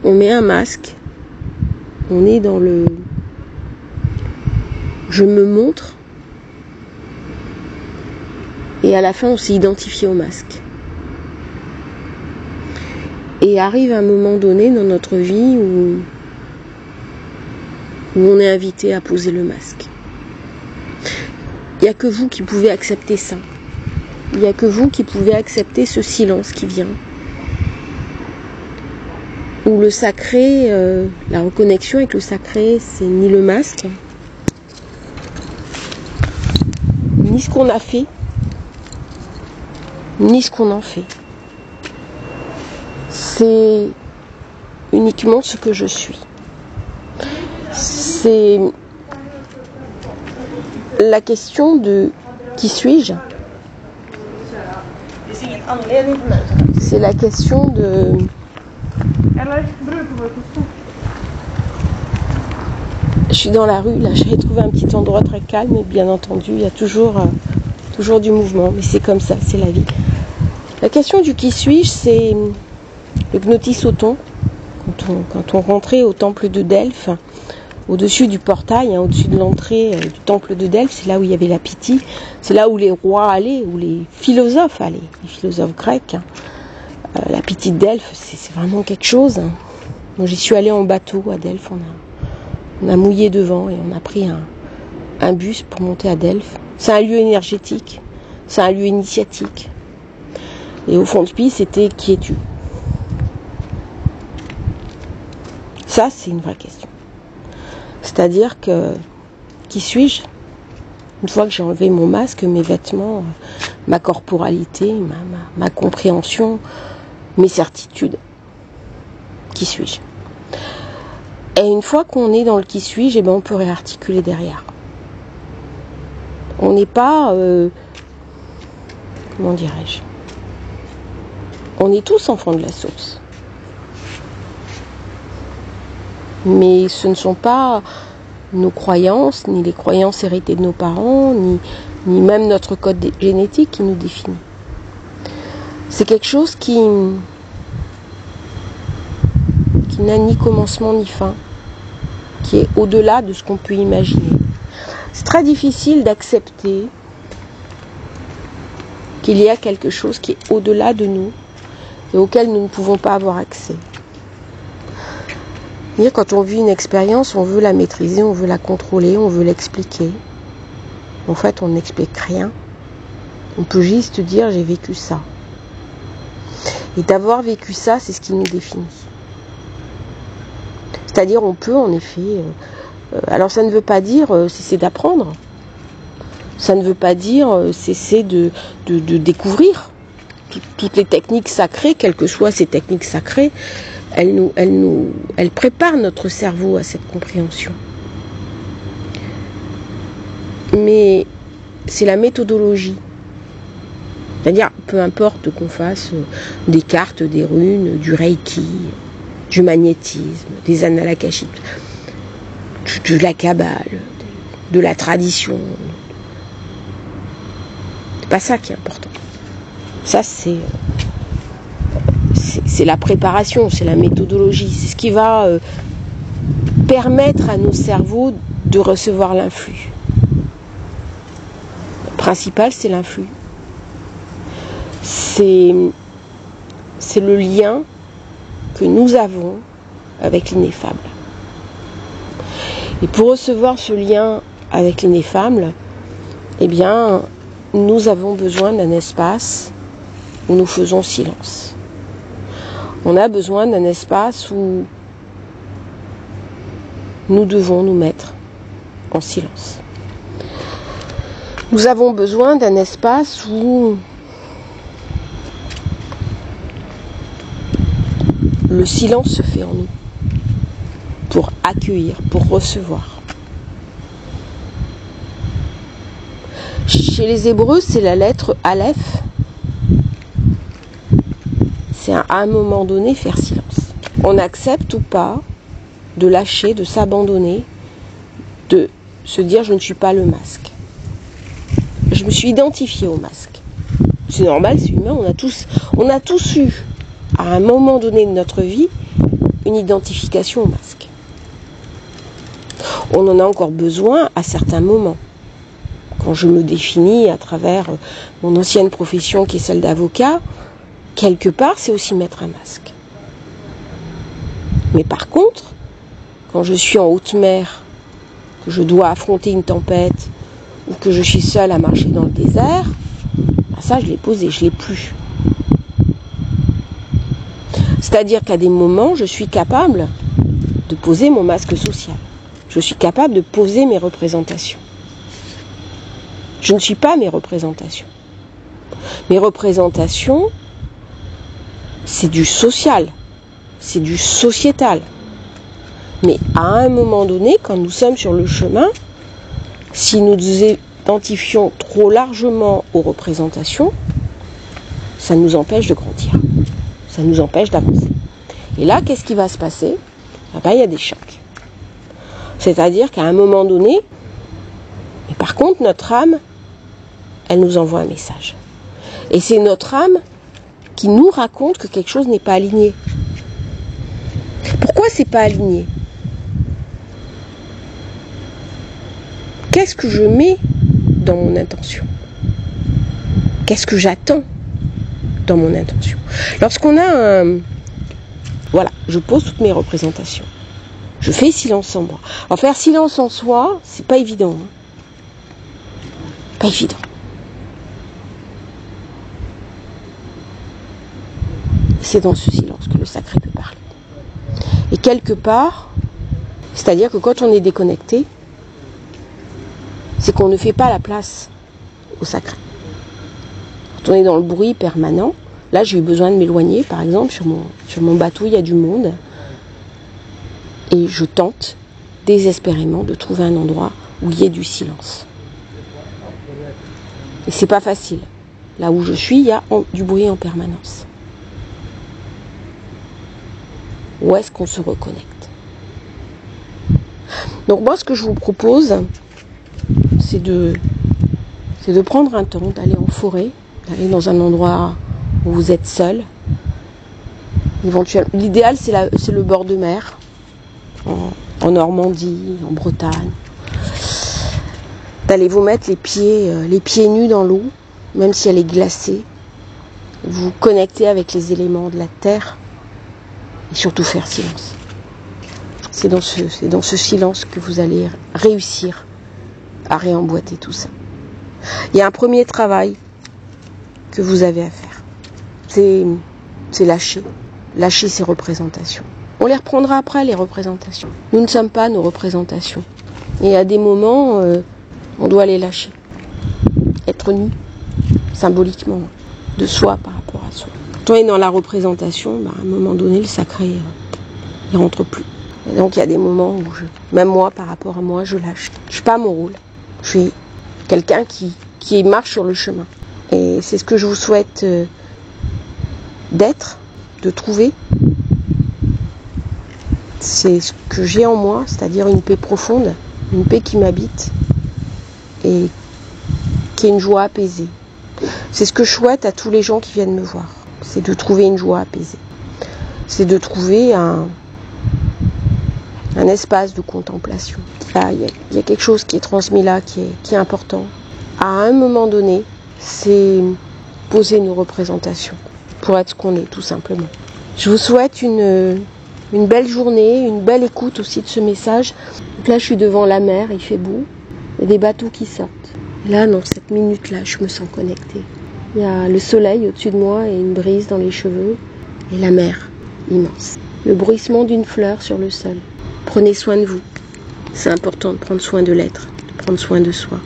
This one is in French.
on met un masque, on est dans le je me montre, et à la fin on s'est identifié au masque. Et arrive un moment donné dans notre vie où on est invité à poser le masque. Il n'y a que vous qui pouvez accepter ça. Il n'y a que vous qui pouvez accepter ce silence qui vient. Où le sacré, la reconnexion avec le sacré, c'est ni le masque, ni ce qu'on a fait, ni ce qu'on en fait. C'est uniquement ce que je suis. C'est la question de qui suis-je? C'est la question de je suis dans la rue, là j'avais trouvé un petit endroit très calme et bien entendu il y a toujours du mouvement, mais c'est comme ça, c'est la vie. La question du qui suis-je, c'est le Gnotis Othon, quand on rentrait au temple de Delphes, au-dessus du portail, au-dessus de l'entrée du temple de Delphes, c'est là où il y avait la Pythie, c'est là où les rois allaient, où les philosophes allaient, les philosophes grecs. La Pythie de Delphes, c'est vraiment quelque chose. Moi, j'y suis allée en bateau à Delphes, on a mouillé devant et on a pris un bus pour monter à Delphes. C'est un lieu énergétique, c'est un lieu initiatique. Et au fond de piste, c'était qui es-tu? Ça, c'est une vraie question. C'est-à-dire que, qui suis-je? Une fois que j'ai enlevé mon masque, mes vêtements, ma corporalité, ma compréhension, mes certitudes, qui suis-je? Et une fois qu'on est dans le qui suis-je, on peut réarticuler derrière. On n'est pas, comment dirais-je? On est tous enfants de la source. Mais ce ne sont pas nos croyances, ni les croyances héritées de nos parents, ni même notre code génétique qui nous définit. C'est quelque chose qui n'a ni commencement ni fin, qui est au-delà de ce qu'on peut imaginer. C'est très difficile d'accepter qu'il y a quelque chose qui est au-delà de nous et auquel nous ne pouvons pas avoir accès. Quand on vit une expérience, on veut la maîtriser, on veut la contrôler, on veut l'expliquer. En fait, on n'explique rien. On peut juste dire j'ai vécu ça. Et d'avoir vécu ça, c'est ce qui nous définit. C'est-à-dire, on peut en effet. Alors, ça ne veut pas dire cesser d'apprendre. Ça ne veut pas dire cesser de découvrir toutes les techniques sacrées, quelles que soient ces techniques sacrées. Elle prépare notre cerveau à cette compréhension. Mais c'est la méthodologie. C'est-à-dire, peu importe qu'on fasse des cartes, des runes, du reiki, du magnétisme, des annales akashiques, de la kabbale, de la tradition. C'est pas ça qui est important. Ça, c'est la préparation, c'est la méthodologie, c'est ce qui va permettre à nos cerveaux de recevoir l'influx. Le principal, c'est l'influx. C'est le lien que nous avons avec l'ineffable. Et pour recevoir ce lien avec l'ineffable, nous avons besoin d'un espace où nous faisons silence. On a besoin d'un espace où nous devons nous mettre en silence. Nous avons besoin d'un espace où le silence se fait en nous, pour accueillir, pour recevoir. Chez les Hébreux, c'est la lettre Aleph. C'est à un moment donné faire silence. On accepte ou pas de lâcher, de s'abandonner, de se dire je ne suis pas le masque. Je me suis identifiée au masque. C'est normal, c'est humain, on a tous eu, à un moment donné de notre vie, une identification au masque. On en a encore besoin à certains moments. Quand je me définis à travers mon ancienne profession qui est celle d'avocat, quelque part, c'est aussi mettre un masque. Mais par contre, quand je suis en haute mer, que je dois affronter une tempête, ou que je suis seule à marcher dans le désert, ben ça, je l'ai posé, je l'ai plus. C'est-à-dire qu'à des moments, je suis capable de poser mon masque social. Je suis capable de poser mes représentations. Je ne suis pas mes représentations. Mes représentations, c'est du social, c'est du sociétal. Mais à un moment donné, quand nous sommes sur le chemin, si nous nous identifions trop largement aux représentations, ça nous empêche de grandir. Ça nous empêche d'avancer. Et là, qu'est-ce qui va se passer ? Il y a des chocs. C'est-à-dire qu'à un moment donné, mais par contre, notre âme, elle nous envoie un message. Et c'est notre âme qui nous raconte que quelque chose n'est pas aligné. Pourquoi c'est pas aligné ? Qu'est-ce que je mets dans mon intention ? Qu'est-ce que j'attends dans mon intention ? Lorsqu'on a un... Voilà, je pose toutes mes représentations. Je fais silence en moi. Alors faire silence en soi, c'est pas évident. Pas évident. C'est dans ce silence que le sacré peut parler. Et quelque part, c'est-à-dire que quand on est déconnecté, c'est qu'on ne fait pas la place au sacré. Quand on est dans le bruit permanent, là j'ai eu besoin de m'éloigner, par exemple, sur mon bateau, il y a du monde. Et je tente désespérément de trouver un endroit où il y ait du silence. Et c'est pas facile. Là où je suis, il y a du bruit en permanence. Où est-ce qu'on se reconnecte ? Donc moi, ce que je vous propose, c'est de prendre un temps, d'aller en forêt, d'aller dans un endroit où vous êtes seul. Éventuellement, l'idéal, c'est le bord de mer, en Normandie, en Bretagne. D'aller vous mettre les pieds nus dans l'eau, même si elle est glacée. Vous connecter avec les éléments de la terre et surtout faire silence. C'est dans ce silence que vous allez réussir à réemboîter tout ça. Il y a un premier travail que vous avez à faire. C'est lâcher ces représentations. On les reprendra après, les représentations. Nous ne sommes pas nos représentations. Et à des moments, on doit les lâcher. Être nu, symboliquement, de soi par rapport à soi. Quand on est dans la représentation, à un moment donné, le sacré, il rentre plus. Et donc il y a des moments où, même moi, par rapport à moi, je lâche. Je suis pas mon rôle. Je suis quelqu'un qui marche sur le chemin. Et c'est ce que je vous souhaite d'être, de trouver. C'est ce que j'ai en moi, c'est-à-dire une paix profonde, une paix qui m'habite et qui est une joie apaisée. C'est ce que je souhaite à tous les gens qui viennent me voir. C'est de trouver une joie apaisée. C'est de trouver un espace de contemplation. Il y a quelque chose qui est transmis là, qui est important. À un moment donné, c'est poser nos représentations pour être ce qu'on est, tout simplement. Je vous souhaite une belle journée, une belle écoute aussi de ce message. Donc là, je suis devant la mer, il fait beau. Il y a des bateaux qui sortent. Et là, dans cette minute-là, je me sens connectée. Il y a le soleil au-dessus de moi et une brise dans les cheveux. Et la mer, immense. Le bruissement d'une fleur sur le sol. Prenez soin de vous. C'est important de prendre soin de l'être, de prendre soin de soi.